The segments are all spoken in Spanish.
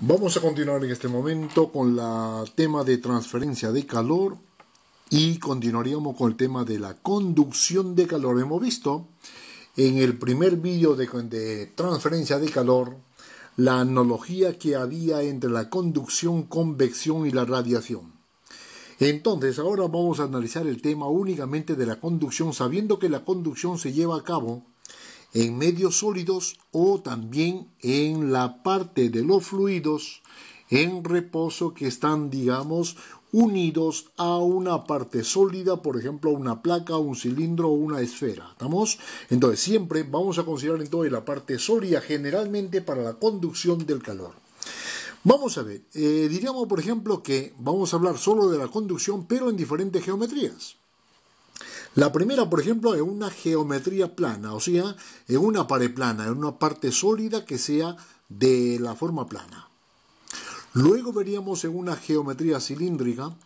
Vamos a continuar en este momento con el tema de transferencia de calor y continuaríamos con el tema de la conducción de calor. Hemos visto en el primer vídeo de transferencia de calor la analogía que había entre la conducción, convección y la radiación. Entonces, ahora vamos a analizar el tema únicamente de la conducción, sabiendo que la conducción se lleva a cabo en medios sólidos o también en la parte de los fluidos en reposo que están, digamos, unidos a una parte sólida, por ejemplo, una placa, un cilindro o una esfera. ¿Estamos? Entonces, siempre vamos a considerar entonces la parte sólida generalmente para la conducción del calor. Vamos a ver, diríamos, por ejemplo, que vamos a hablar solo de la conducción, pero en diferentes geometrías. La primera, por ejemplo, es una geometría plana, o sea, en una pared plana, en una parte sólida que sea de la forma plana. Luego veríamos en una geometría cilíndrica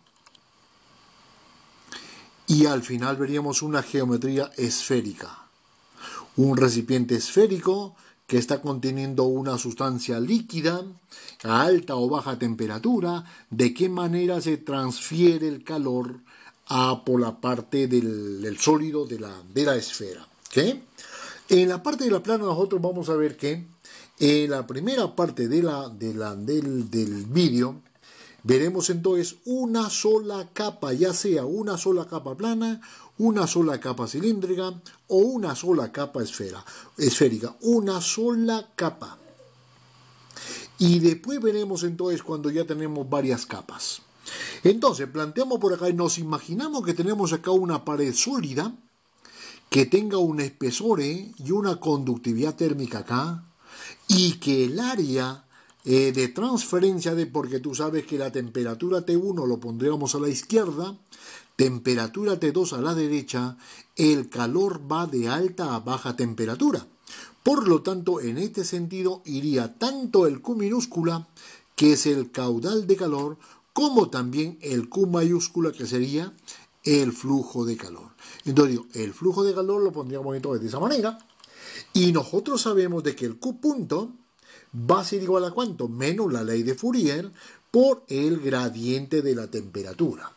y al final veríamos una geometría esférica. Un recipiente esférico que está conteniendo una sustancia líquida a alta o baja temperatura, de qué manera se transfiere el calor por la parte del sólido de la esfera. ¿Okay? En la parte de la plana nosotros vamos a ver que en la primera parte del vídeo veremos entonces una sola capa, ya sea una sola capa plana, una sola capa cilíndrica o una sola capa esférica, una sola capa. Y después veremos entonces cuando ya tenemos varias capas. Entonces, planteamos por acá y nos imaginamos que tenemos acá una pared sólida que tenga un espesor y una conductividad térmica acá y que el área de transferencia porque tú sabes que la temperatura T1 lo pondríamos a la izquierda, temperatura T2 a la derecha, el calor va de alta a baja temperatura. Por lo tanto, en este sentido iría tanto el Q minúscula, que es el caudal de calor, como también el Q mayúscula, que sería el flujo de calor. Entonces digo, el flujo de calor lo pondríamos entonces de esa manera. Y nosotros sabemos de que el Q punto va a ser igual a ¿cuánto? Menos la ley de Fourier por el gradiente de la temperatura.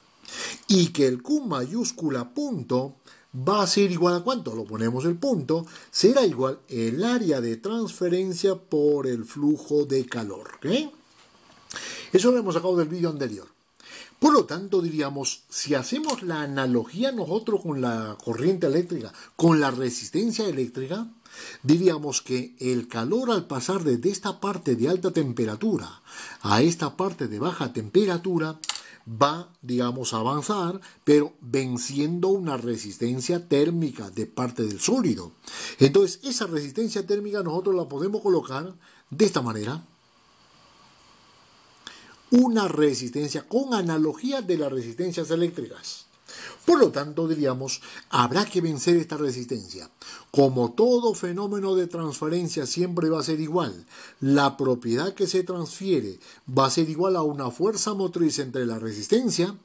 Y que el Q mayúscula punto va a ser igual a ¿cuánto? Lo ponemos el punto, será igual el área de transferencia por el flujo de calor. ¿Okay? Eso lo hemos sacado del vídeo anterior. Por lo tanto, diríamos, si hacemos la analogía nosotros con la corriente eléctrica, con la resistencia eléctrica, diríamos que el calor al pasar desde esta parte de alta temperatura a esta parte de baja temperatura va, digamos, a avanzar, pero venciendo una resistencia térmica de parte del sólido. Entonces, esa resistencia térmica nosotros la podemos colocar de esta manera. Una resistencia con analogía de las resistencias eléctricas. Por lo tanto, diríamos, habrá que vencer esta resistencia. Como todo fenómeno de transferencia siempre va a ser igual, la propiedad que se transfiere va a ser igual a una fuerza motriz entre la resistencia.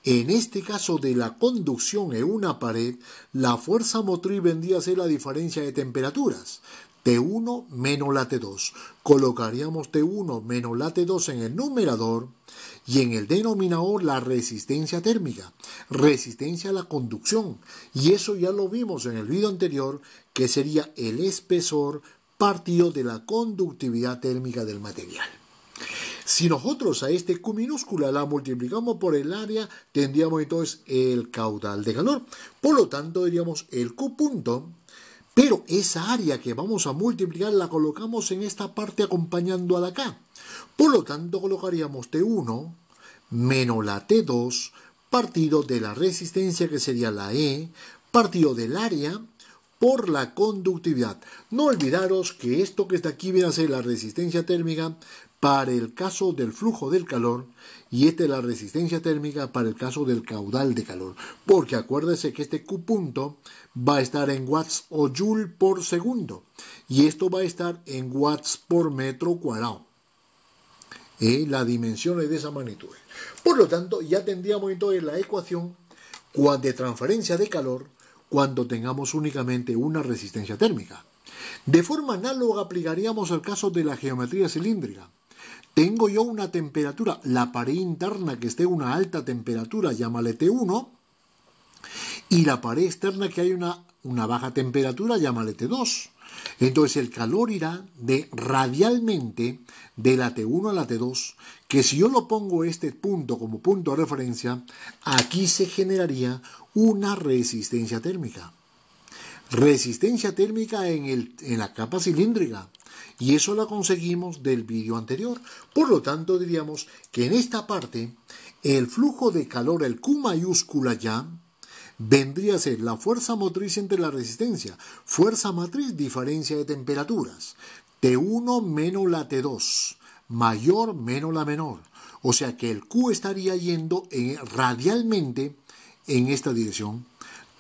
En este caso de la conducción en una pared, la fuerza motriz vendría a ser la diferencia de temperaturas. T1 menos la T2. Colocaríamos T1 menos la T2 en el numerador y en el denominador la resistencia térmica, resistencia a la conducción. Y eso ya lo vimos en el video anterior, que sería el espesor partido de la conductividad térmica del material. Si nosotros a este Q minúscula la multiplicamos por el área, tendríamos entonces el caudal de calor. Por lo tanto, diríamos el Q punto. Pero esa área que vamos a multiplicar la colocamos en esta parte acompañando a la K. Por lo tanto, colocaríamos T1 menos la T2 partido de la resistencia, que sería la E, partido del área por la conductividad. No olvidaros que esto que está aquí viene a ser la resistencia térmica para el caso del flujo del calor y esta es la resistencia térmica para el caso del caudal de calor. Porque acuérdese que este Q punto va a estar en watts o joule por segundo y esto va a estar en watts por metro cuadrado. La dimensión es de esa magnitud. Por lo tanto, ya tendríamos entonces la ecuación de transferencia de calor cuando tengamos únicamente una resistencia térmica. De forma análoga aplicaríamos el caso de la geometría cilíndrica. Tengo yo una temperatura, la pared interna que esté a una alta temperatura, llámale T1, y la pared externa que hay una baja temperatura, llámale T2. Entonces el calor irá radialmente de la T1 a la T2, que si yo lo pongo este punto como punto de referencia, aquí se generaría una resistencia térmica. Resistencia térmica en la capa cilíndrica. Y eso lo conseguimos del vídeo anterior. Por lo tanto, diríamos que en esta parte, el flujo de calor, el Q mayúscula ya, vendría a ser la fuerza motriz entre la resistencia. Fuerza matriz, diferencia de temperaturas. T1 menos la T2, mayor menos la menor. O sea que el Q estaría yendo radialmente en esta dirección.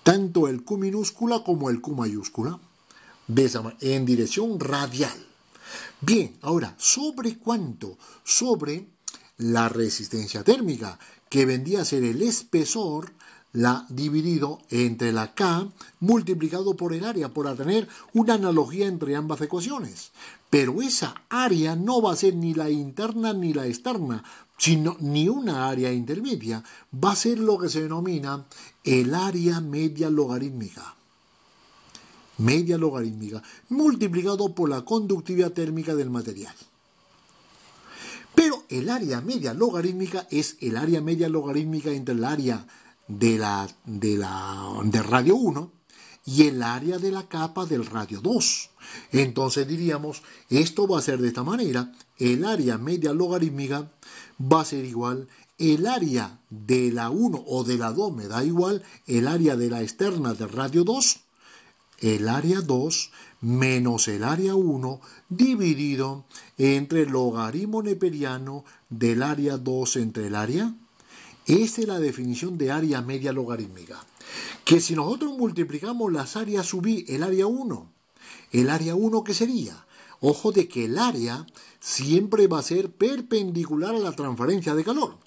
Tanto el Q minúscula como el Q mayúscula. En dirección radial. Bien, ahora, ¿sobre cuánto? Sobre la resistencia térmica, que vendría a ser el espesor dividido entre la K multiplicado por el área, para tener una analogía entre ambas ecuaciones. Pero esa área no va a ser ni la interna ni la externa, sino ni una área intermedia. Va a ser lo que se denomina el área media logarítmica. Media logarítmica, multiplicado por la conductividad térmica del material. Pero el área media logarítmica es el área media logarítmica entre el área de radio 1 y el área de la capa del radio 2. Entonces diríamos, esto va a ser de esta manera, el área media logarítmica va a ser igual, el área de la 1 o de la 2 me da igual, el área de la externa del radio 2, el área 2 menos el área 1 dividido entre el logaritmo neperiano del área 2 entre el área. Esa es la definición de área media logarítmica. Que si nosotros multiplicamos las áreas sub i, el área 1, ¿qué sería? Ojo de que el área siempre va a ser perpendicular a la transferencia de calor.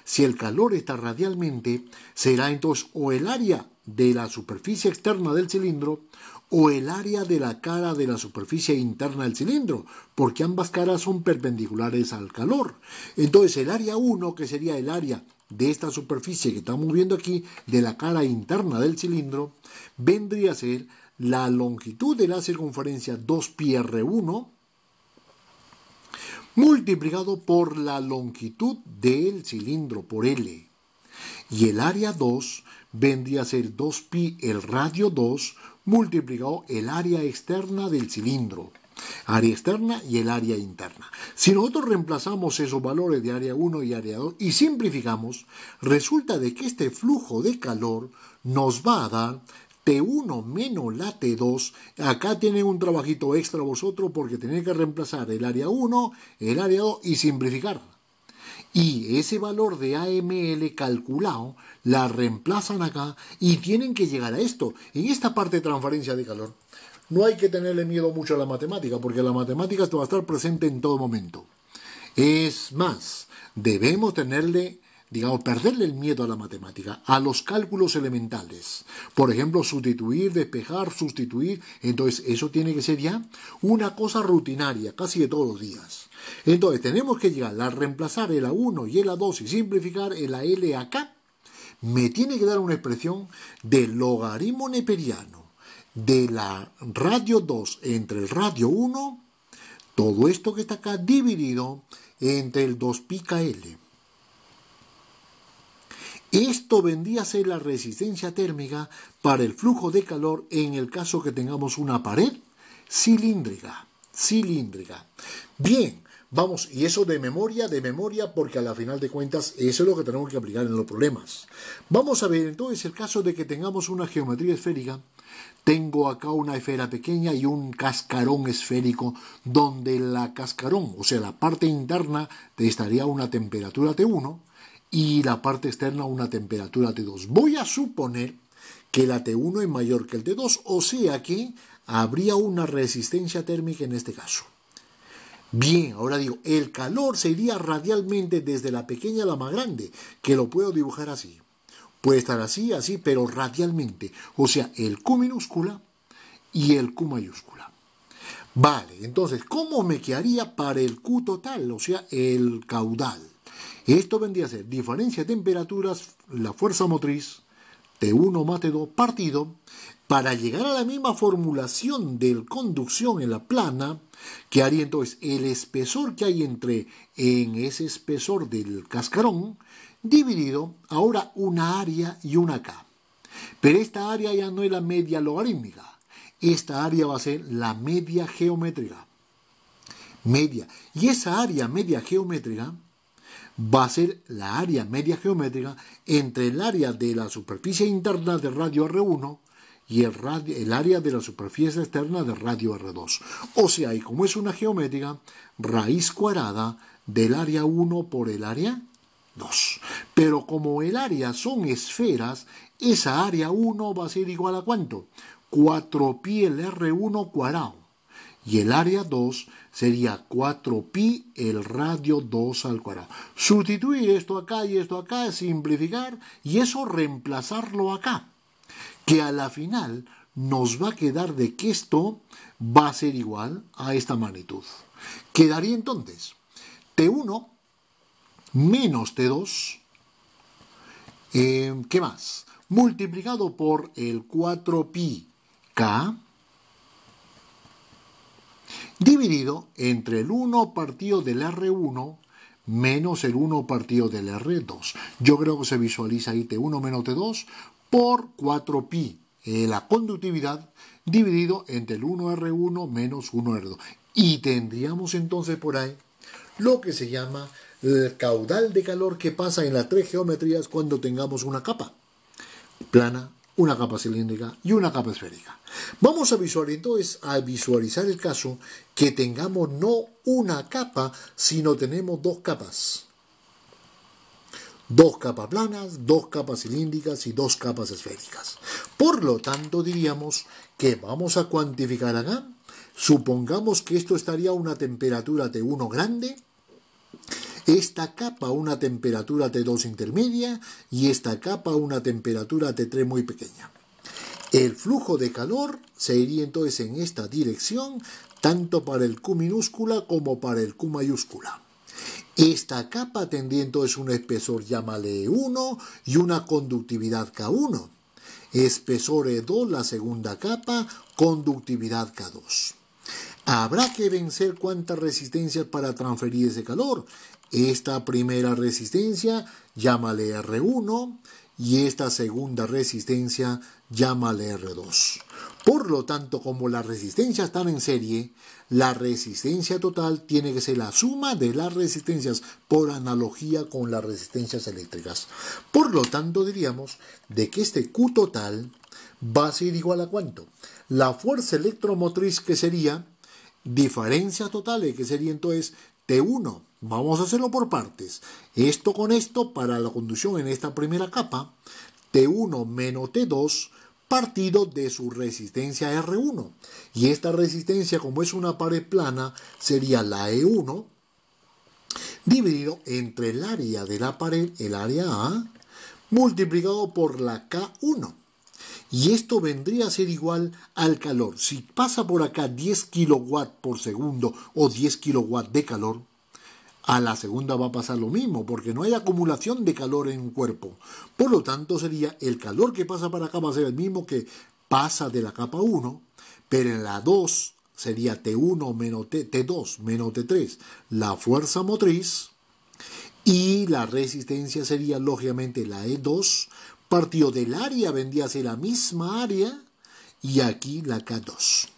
Si el calor está radialmente, será entonces o el área de la superficie externa del cilindro o el área de la cara de la superficie interna del cilindro, porque ambas caras son perpendiculares al calor. Entonces el área 1, que sería el área de esta superficie que estamos viendo aquí, de la cara interna del cilindro, vendría a ser la longitud de la circunferencia 2πr1 multiplicado por la longitud del cilindro, por L. Y el área 2 vendría a ser 2pi el radio 2 multiplicado el área externa del cilindro. Área externa y el área interna. Si nosotros reemplazamos esos valores de área 1 y área 2 y simplificamos, resulta de que este flujo de calor nos va a dar T1 menos la T2. Acá tienen un trabajito extra vosotros porque tenéis que reemplazar el área 1, el área 2 y simplificar. Y ese valor de AML calculado la reemplazan acá y tienen que llegar a esto. En esta parte de transferencia de calor no hay que tenerle miedo mucho a la matemática, porque la matemática va a estar presente en todo momento. Es más, debemos perderle el miedo a la matemática, a los cálculos elementales. Por ejemplo, sustituir, despejar, sustituir. Entonces, eso tiene que ser ya una cosa rutinaria, casi de todos los días. Entonces, tenemos que llegar a reemplazar el A1 y el A2 y simplificar el AL acá. Me tiene que dar una expresión del logaritmo neperiano de la radio 2 entre el radio 1, todo esto que está acá dividido entre el 2πkl. Esto vendría a ser la resistencia térmica para el flujo de calor en el caso que tengamos una pared cilíndrica. Bien, vamos, y eso de memoria, porque a la final de cuentas eso es lo que tenemos que aplicar en los problemas. Vamos a ver entonces el caso de que tengamos una geometría esférica. Tengo acá una esfera pequeña y un cascarón esférico donde la cascarón, o sea, la parte interna, estaría a una temperatura T1 y la parte externa a una temperatura T2. Voy a suponer que la T1 es mayor que el T2, o sea que habría una resistencia térmica en este caso. Bien, ahora digo, el calor se iría radialmente desde la pequeña a la más grande, que lo puedo dibujar así. Puede estar así, pero radialmente. O sea, el Q minúscula y el Q mayúscula. Vale, entonces, ¿cómo me quedaría para el Q total? O sea, el caudal. Esto vendría a ser diferencia de temperaturas, la fuerza motriz, T1 más T2 partido, para llegar a la misma formulación de conducción en la plana, que haría entonces el espesor que hay en ese espesor del cascarón, dividido ahora una área y una K. Pero esta área ya no es la media logarítmica. Esta área va a ser la media geométrica. Media. Y esa área media geométrica va a ser la área media geométrica entre el área de la superficie interna de radio R1 y el área de la superficie externa de radio R2. O sea, y como es una geométrica, raíz cuadrada del área 1 por el área 2. Pero como el área son esferas, esa área 1 va a ser igual a ¿cuánto? 4pi el R1 cuadrado. Y el área 2 sería 4pi el radio 2 al cuadrado. Sustituir esto acá y esto acá, simplificar y eso reemplazarlo acá. Que a la final nos va a quedar de que esto va a ser igual a esta magnitud. Quedaría entonces T1 menos T2, ¿qué más? Multiplicado por el 4pi K, dividido entre el 1 partido del R1 menos el 1 partido del R2. Yo creo que se visualiza ahí T1 menos T2 por 4pi, la conductividad, dividido entre el 1R1 menos 1R2. Y tendríamos entonces por ahí lo que se llama el caudal de calor que pasa en las tres geometrías cuando tengamos una capa plana, una capa cilíndrica y una capa esférica. Vamos a visualizar el caso que tengamos no una capa, sino tenemos dos capas. Dos capas planas, dos capas cilíndricas y dos capas esféricas. Por lo tanto, diríamos que vamos a cuantificar acá. Supongamos que esto estaría a una temperatura T1 grande, esta capa a una temperatura T2 intermedia y esta capa a una temperatura T3 muy pequeña. El flujo de calor se iría entonces en esta dirección, tanto para el Q minúscula como para el Q mayúscula. Esta capa tendría entonces un espesor, llámale 1, y una conductividad K1. Espesor E2, la segunda capa, conductividad K2. Habrá que vencer cuántas resistencias para transferir ese calor. Esta primera resistencia, llámale R1, y esta segunda resistencia, llámale R2. Por lo tanto, como las resistencias están en serie, la resistencia total tiene que ser la suma de las resistencias por analogía con las resistencias eléctricas. Por lo tanto, diríamos de que este Q total va a ser igual a ¿cuánto? La fuerza electromotriz, que sería diferencias totales, que sería entonces T1. Vamos a hacerlo por partes. Esto con esto para la conducción en esta primera capa, T1 menos T2 partido de su resistencia R1. Y esta resistencia, como es una pared plana, sería la E1 dividido entre el área de la pared, el área A, multiplicado por la K1. Y esto vendría a ser igual al calor. Si pasa por acá 10 kilowatts por segundo o 10 kilowatts de calor, a la segunda va a pasar lo mismo, porque no hay acumulación de calor en un cuerpo. Por lo tanto, sería el calor que pasa para acá va a ser el mismo que pasa de la capa 1, pero en la 2 sería T1 menos T2 menos T3, la fuerza motriz, y la resistencia sería lógicamente la E2, partido del área vendría a ser la misma área, y aquí la K2.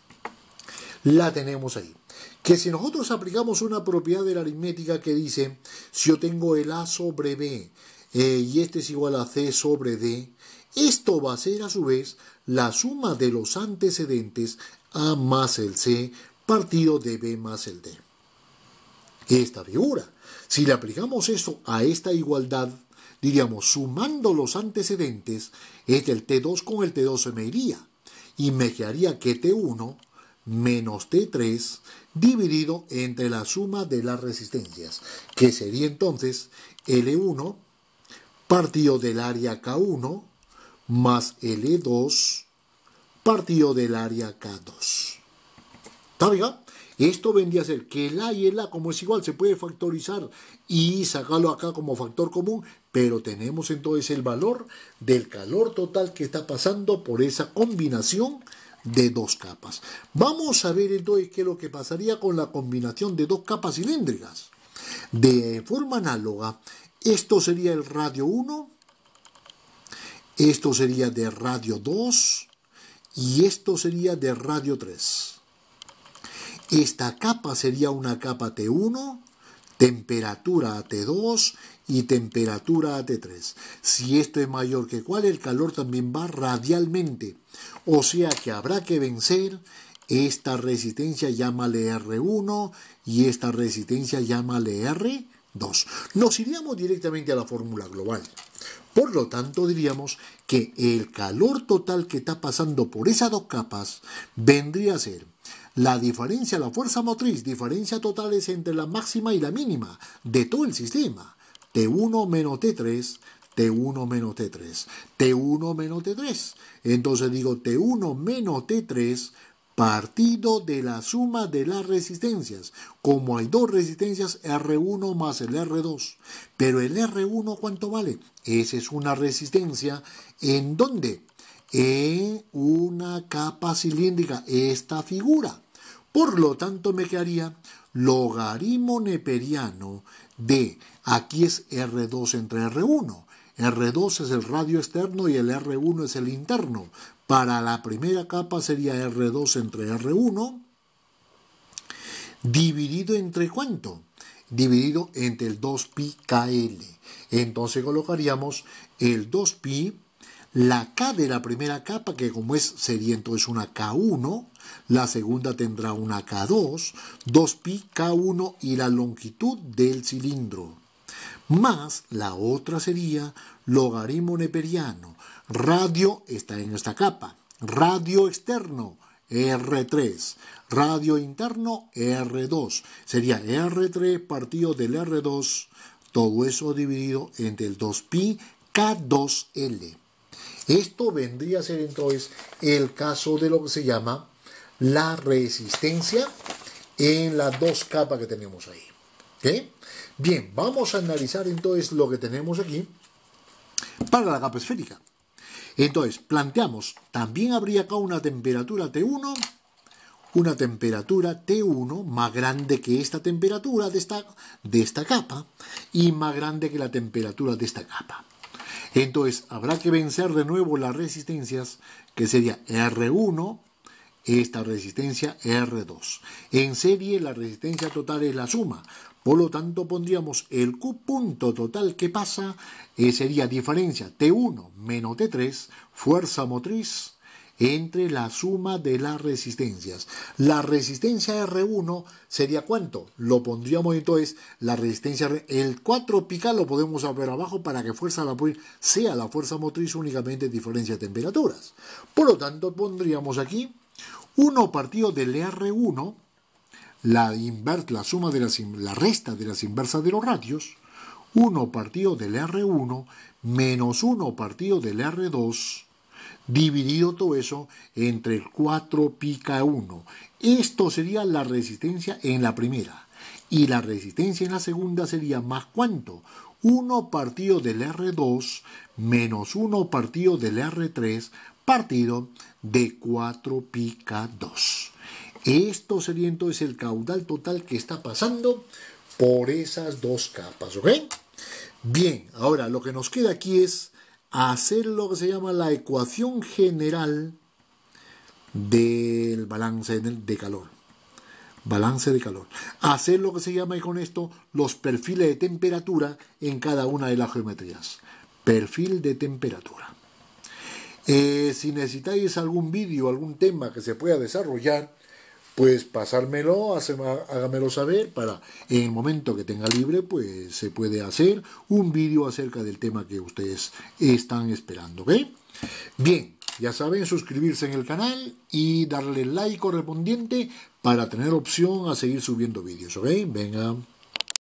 La tenemos ahí. Que si nosotros aplicamos una propiedad de la aritmética que dice, si yo tengo el A sobre B y este es igual a C sobre D, esto va a ser a su vez la suma de los antecedentes A más el C partido de B más el D. Esta figura. Si le aplicamos esto a esta igualdad, diríamos, sumando los antecedentes, el T2 con el T2 se me iría. Y me quedaría que T1 menos T3 dividido entre la suma de las resistencias, que sería entonces L1 partido del área K1 más L2 partido del área K2. ¿Está bien? Esto vendría a ser que el A y el A, como es igual, se puede factorizar y sacarlo acá como factor común, pero tenemos entonces el valor del calor total que está pasando por esa combinación de dos capas. Vamos a ver entonces qué es lo que pasaría con la combinación de dos capas cilíndricas. De forma análoga, esto sería el radio 1, esto sería de radio 2 y esto sería de radio 3. Esta capa sería una capa T1, temperatura a T2 y temperatura a T3. Si esto es mayor que cual, el calor también va radialmente. O sea que habrá que vencer esta resistencia, llámale R1, y esta resistencia, llámale R2. Nos iríamos directamente a la fórmula global. Por lo tanto, diríamos que el calor total que está pasando por esas dos capas vendría a ser la diferencia, la fuerza motriz, diferencia totales entre la máxima y la mínima de todo el sistema. T1 menos T3, T1 menos T3, T1 menos T3. Entonces digo T1 menos T3 partido de la suma de las resistencias. Como hay dos resistencias, R1 más el R2. Pero el R1, ¿cuánto vale? Esa es una resistencia. ¿En dónde? En una capa cilíndrica, esta figura. Por lo tanto, me quedaría logaritmo neperiano de, aquí es R2 entre R1. R2 es el radio externo y el R1 es el interno. Para la primera capa sería R2 entre R1, dividido entre ¿cuánto? Dividido entre el 2pi KL. Entonces colocaríamos el 2pi, la K de la primera capa, que como es, sería entonces una K1, la segunda tendrá una K2, 2pi K1 y la longitud del cilindro. Más la otra sería logaritmo neperiano. Radio está en esta capa. Radio externo, R3. Radio interno, R2. Sería R3 partido del R2. Todo eso dividido entre el 2pi K2L. Esto vendría a ser entonces el caso de lo que se llama la resistencia en las dos capas que tenemos ahí. ¿Okay? Bien, vamos a analizar entonces lo que tenemos aquí para la capa esférica. Entonces, planteamos, también habría acá una temperatura T1, una temperatura T1 más grande que esta temperatura de esta capa y más grande que la temperatura de esta capa. Entonces, habrá que vencer de nuevo las resistencias, que sería R1, esta resistencia R2. En serie, la resistencia total es la suma. Por lo tanto, pondríamos el Q punto total que pasa, sería diferencia T1 menos T3, fuerza motriz, entre la suma de las resistencias. La resistencia R1 sería ¿cuánto? Lo pondríamos entonces, la resistencia, el 4 pica lo podemos ver abajo para que fuerza la sea la fuerza motriz únicamente diferencia de temperaturas. Por lo tanto, pondríamos aquí 1 partido del R1, la suma de la resta de las inversas de los radios, 1 partido del R1 menos 1 partido del R2, dividido todo eso entre el 4 pi K1. Esto sería la resistencia en la primera. Y la resistencia en la segunda sería más ¿cuánto? 1 partido del R2 menos 1 partido del R3 partido de 4 pi K2. Esto sería entonces el caudal total que está pasando por esas dos capas, ¿ok? Bien, ahora lo que nos queda aquí es hacer lo que se llama la ecuación general del balance de calor. Balance de calor. Hacer lo que se llama, y con esto, los perfiles de temperatura en cada una de las geometrías. Perfil de temperatura. Si necesitáis algún vídeo, algún tema que se pueda desarrollar, pues pasármelo, hágamelo saber para en el momento que tenga libre, pues se puede hacer un vídeo acerca del tema que ustedes están esperando, ¿ok? Bien, ya saben, suscribirse en el canal y darle like correspondiente para tener opción a seguir subiendo vídeos, ¿ok? Venga.